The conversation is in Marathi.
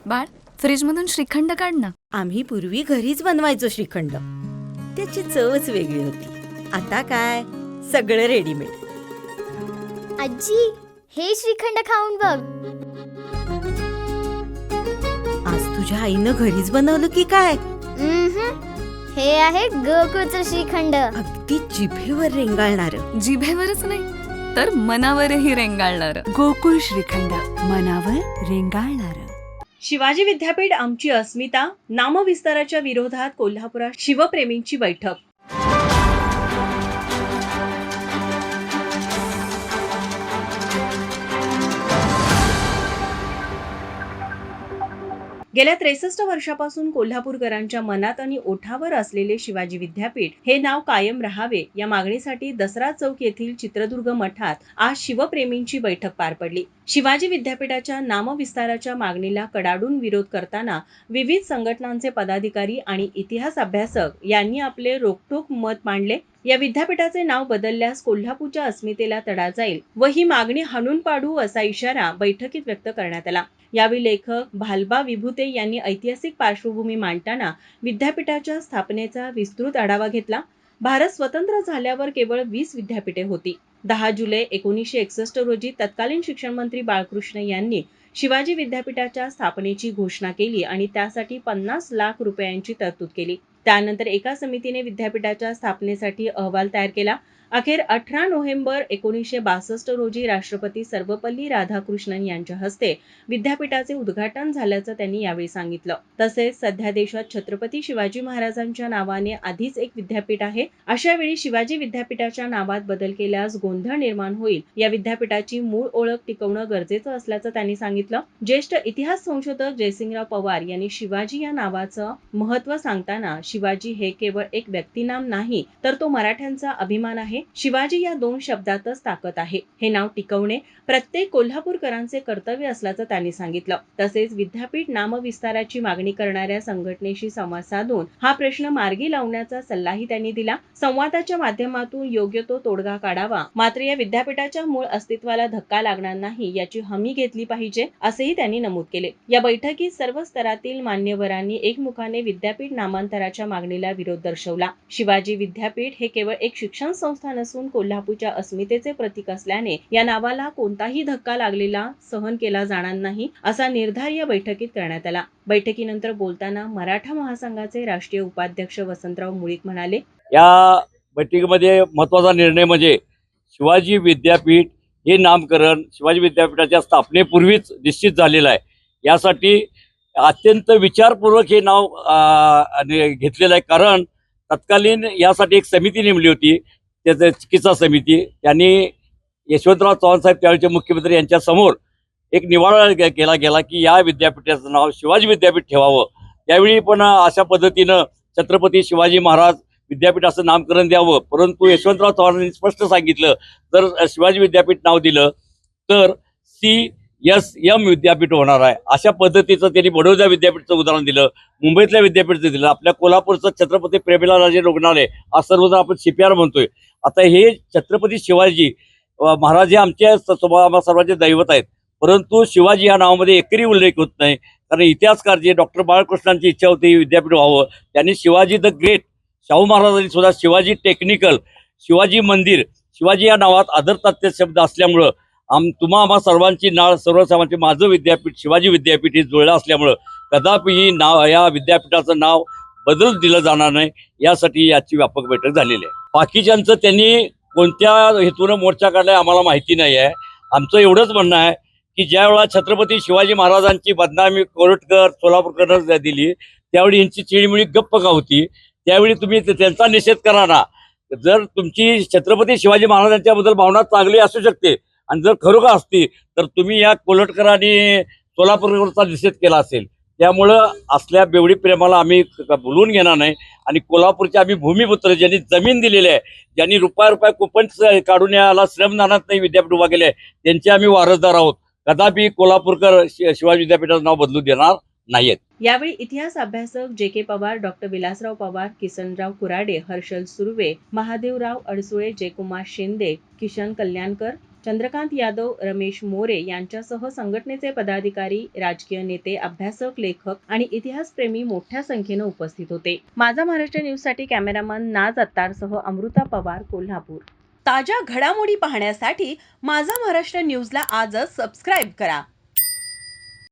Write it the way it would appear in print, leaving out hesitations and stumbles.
बाळ, फ्रीजमधून श्रीखंड काढ ना. आम्ही पूर्वी घरीच बनवायचो श्रीखंड. त्याची चवच वेगळी होती. आता काय सगळं रेडीमेड. आजी, हे श्रीखंड खाऊन बघ. आज तुझ्या आईनं घरीच बनवलं की काय? हे आहे गोकुळचं श्रीखंड. अगदी जिभेवर रेंगाळणार. जिभेवरच नाही तर मनावरही रेंगाळणार. गोकुळ श्रीखंड, मनावर रेंगाळणार. शिवाजी विद्यापीठ आमची अस्मिता नामविस्ताराच्या विरोधात कोल्हापुरात शिवप्रेमींची बैठक. गेल्या 63 वर्षापासून कोल्हापूरकरांच्या मनात आणि ओठावर असलेले शिवाजी विद्यापीठ हे नाव कायम राहावे या मागणीसाठी दसरा चौक येथील चित्रदुर्ग मठात आज शिवप्रेमींची बैठक पार पडली. शिवाजी विद्यापीठाच्या नामविस्ताराच्या मागणीला कडाडून विरोध करताना विविध संघटनांचे पदाधिकारी आणि इतिहास अभ्यासक यांनी आपले रोखठोक मत मांडले. या विद्यापीठाचे नाव बदलल्यास कोल्हापूरच्या अस्मितेला तडा जाईल व ही मागणी हाणून पाडू असा इशारा बैठकीत व्यक्त करण्यात आला. यावेळी लेखक भालबा विभूते यांनी ऐतिहासिक पार्श्वभूमी मांडताना विद्यापीठाच्या स्थापनेचा विस्तृत आढावा घेतला. भारत स्वतंत्र झाल्यावर केवळ 20 विद्यापीठे होती. 10 जुलै 1961 रोजी तत्कालीन शिक्षण मंत्री बाळकृष्ण यांनी शिवाजी विद्यापीठाच्या स्थापनेची घोषणा केली आणि त्यासाठी 50 लाख रुपयांची तरतूद केली. त्यानंतर एका समितीने विद्यापीठाच्या स्थापनेसाठी अहवाल तयार केला. अखेर 18 नोव्हेंबर 1962 रोजी राष्ट्रपती सर्वपल्ली राधाकृष्णन यांच्या हस्ते विद्यापीठाचे उद्घाटन झाल्याचं त्यांनी यावेळी सांगितलं. तसेच सध्या देशात छत्रपती शिवाजी महाराजांच्या नावाने आधीच एक विद्यापीठ आहे. अशा वेळी शिवाजी विद्यापीठाच्या नावात बदल केल्यास गोंधळ निर्माण होईल. या विद्यापीठाची मूळ ओळख टिकवणं गरजेचं असल्याचं त्यांनी सांगितलं. ज्येष्ठ इतिहास संशोधक जयसिंगराव पवार यांनी शिवाजी या नावाचं महत्त्व सांगताना शिवाजी हे केवळ एक व्यक्तिनाम नाही तर तो मराठ्यांचा अभिमान आहे. शिवाजी या 2 शब्दातच ताकद आहे. हे नाव टिकवणे प्रत्येक कोल्हापूरकरांचे कर्तव्य असल्याचं त्यांनी सांगितलं. तसेच विद्यापीठ नामविस्ताराची मागणी करणाऱ्या संघटनेशी संवाद साधून हा प्रश्न मार्गी लावण्याचा सल्लाही त्यांनी दिला. संवादाच्या माध्यमातून योग्य तो तोडगा काढावा, मात्र या विद्यापीठाच्या मूळ अस्तित्वाला धक्का लागणार नाही याची हमी घेतली पाहिजे असेही त्यांनी नमूद केले. या बैठकीत सर्व स्तरातील मान्यवरांनी एकमुखाने विद्यापीठ नामांतराच्या मागणीला विरोध दर्शवला. शिवाजी विद्यापीठ हे केवळ एक शिक्षण संस्था नसून कोल्हापूरच्या अस्मितेचे प्रतीक असल्याने या नावाला कोणताही धक्का लागलेला सहन केला जाणार नाही असा निर्धार या बैठकीत करण्यात आला. बैठकीनंतर बोलताना मराठा महासंघाचे राष्ट्रीय उपाध्यक्ष वसंतराव मुळीक म्हणाले, या बैठकीमध्ये महत्त्वाचा निर्णय म्हणजे शिवाजी विद्यापीठ हे नामकरण शिवाजी विद्यापीठाच्या स्थापनेपूर्वीच निश्चित झालेलं आहे. यासाठी अत्यंत विचारपूर्वक हे नाव घेतलेलं आहे. कारण तत्कालीन यासाठी एक समिती नेमली होती, त्याचं चिकित्सा समिती. त्यांनी यशवंतराव चव्हाण साहेब त्यावेळेचे मुख्यमंत्री यांच्या समोर एक निवाडा केला गेला की या विद्यापीठाचं नाव शिवाजी विद्यापीठ ठेवावं. त्यावेळी पण अशा पद्धतीनं छत्रपती शिवाजी महाराज विद्यापीठ असं नामकरण द्यावं. परंतु यशवंतराव चव्हाणांनी स्पष्ट सांगितलं, जर शिवाजी विद्यापीठ नाव दिलं तर CSM विद्यापीठ होणार आहे. अशा पद्धतीचं त्यांनी बडोदा विद्यापीठचं उदाहरण दिलं, मुंबईतल्या विद्यापीठचं दिलं, आपल्या कोल्हापूरचं छत्रपती प्रेमलालजी रुग्णालय आज सर्वजण आपण CPR म्हणतोय. आता हे छत्रपती शिवाजी महाराज हे आमच्या सर्वांचे दैवत आहेत. परंतु शिवाजी या नावामध्ये एकही उल्लेख होत नाही. कारण इतिहासकार जे डॉक्टर बाळकृष्णांची इच्छा होती विद्यापीठ व्हावं, त्यांनी शिवाजी द ग्रेट, शाहू महाराजांनी सुद्धा शिवाजी टेक्निकल, शिवाजी मंदिर, शिवाजी या नावात आदरतात्य शब्द असल्यामुळं आम्हा सर्वांची नाळ सर्वसामान्य माझं विद्यापीठ शिवाजी विद्यापीठ हे जुळलं असल्यामुळं कदापिही या विद्यापीठाचं नाव बदल दिलं जाणार नाही. यासाठी याची व्यापक बैठक झालेली आहे. बाकीच्यांचं त्यांनी कोणत्या हेतूनं मोर्चा काढलाय आम्हाला माहिती नाही आहे. आमचं एवढंच म्हणणं आहे की ज्या वेळा छत्रपती शिवाजी महाराजांची बदनामी कोरटकर सोलापूरकरनं दिली त्यावेळी यांची चिडीमिडी गप्प का होती? त्यावेळी तुम्ही त्यांचा निषेध करा ना. जर तुमची छत्रपती शिवाजी महाराजांच्याबद्दल भावना चांगली असू शकते आणि जर खरोखर असती तर तुम्ही या कोलटकरांनी सोलापूरचा निषेध केला असेल. त्यामुळं असल्या बेवडी प्रेमाला आम्ही बोलवून घेणार नाही. आणि कोल्हापूरचे आम्ही भूमिपुत्र, ज्यांनी जमीन दिलेली आहे, ज्यांनी रुपया कुपन काढून याला श्रमदानात नाही विद्यापीठ उभा केले, त्यांचे आम्ही वारसदार आहोत. कदापि कोल्हापूरकर शिवाजी विद्यापीठाचं नाव बदलू देणार नाहीत. यावेळी इतिहास अभ्यासक JK पवार, डॉक्टर विलासराव पवार, किसनराव कुराडे, हर्षल सुर्वे, महादेवराव अडसुळे, जयकुमार शिंदे, किशन कल्याणकर, चंद्रकांत यादव, रमेश मोरे यांच्यासह संघटनेचे पदाधिकारी, राजकीय नेते, अभ्यासक, लेखक आणि इतिहासप्रेमी मोठ्या संख्येने उपस्थित होते. माझा महाराष्ट्र न्यूजसाठी कॅमेरामन नाज अत्तारसह अमृता पवार, कोल्हापूर. ताज्या घडामोडी पाहण्यासाठी माझा महाराष्ट्र न्यूजला आजच सबस्क्राईब करा.